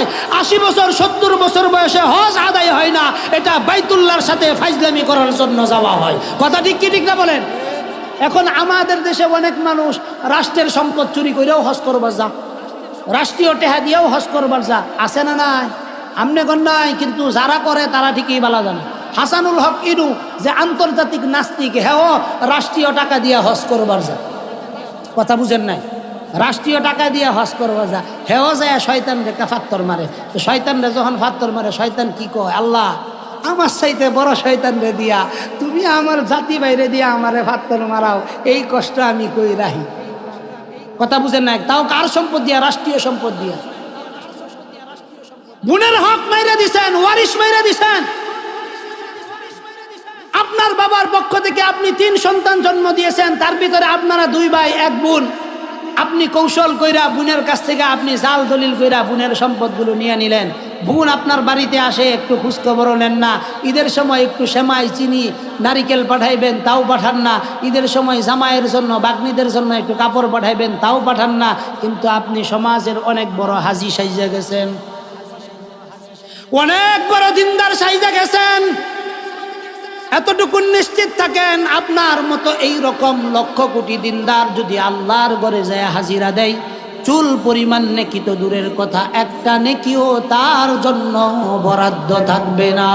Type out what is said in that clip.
হয়, 80 বছর 70 বছর বয়সে হজ আদায় হয় না, এটা বাইতুল্লাহর সাথে ফাইজলামি করার জন্য যাওয়া হয়। কথা ঠিক কি ঠিক না বলেন? এখন আমাদের দেশে অনেক মানুষ রাষ্ট্রের সম্পদ চুরি করেও হজ করবার যা, রাষ্ট্রীয় টেহা দিয়েও হজ করবার যা, আছে না নাই? আমনে গণ নাই, কিন্তু যারা করে তারা ঠিকই বালা জানে। হাসানুল হক ইনু যে আন্তর্জাতিক নাস্তিক, হেও রাষ্ট্রীয় টাকা দিয়ে হজ করবার যা। কথা বুঝেন নাই? রাষ্ট্রীয় টাকা দিয়ে হজ করবার যা, হেও যায় শয়তান রেখা ফাত্তর মারে। তো শয়তানরে যখন ফাত্তর মারে, শয়তান কি কয়, আল্লাহ আমার চাইতে বড় শয়তান রে দিয়া তুমি আমার জাতি বাইরে দিয়া আমারে ফাত্তর মারাও, এই কষ্ট আমি কই রাহি। কথা বুঝেন নাই? তাও কার সম্পদ দিয়া? রাষ্ট্রীয় সম্পদ দিয়া। বোনের হক মাইরা দিছেন, ওয়ারিশ মাইরা দিছেন। আপনার বাবার পক্ষ থেকে আপনি 3 সন্তান জন্ম দিয়েছেন, তার ভিতরে আপনারা 2 ভাই 1 বোন। আপনি কৌশল কইরা বোনের কাছ থেকে আপনি জাল দলিল কইরা বোনের সম্পদগুলো নিয়ে নিলেন। বোন আপনার বাড়িতে আসে, একটু খোঁজখবরও নেন না। ঈদের সময় একটু সেমাই চিনি নারিকেল পাঠাইবেন, তাও পাঠান না। ঈদের সময় জামাইয়ের জন্য বাগনিদের জন্য একটু কাপড় পাঠাইবেন, তাও পাঠান না। কিন্তু আপনি সমাজের অনেক বড় হাজি সাইজা গেছেন, অনেক বড় দিনদার সাইজা গেছেন। এতটুকু নিশ্চিত থাকেন, আপনার মতো এই রকম লক্ষ কোটি দিনদার যদি আল্লাহর ঘরে যায় হাজিরা দেয়, চুল পরিমাণ নেকি তো দূরের কথা, একটা নেকিও তার জন্য বরাদ্দ থাকবে না।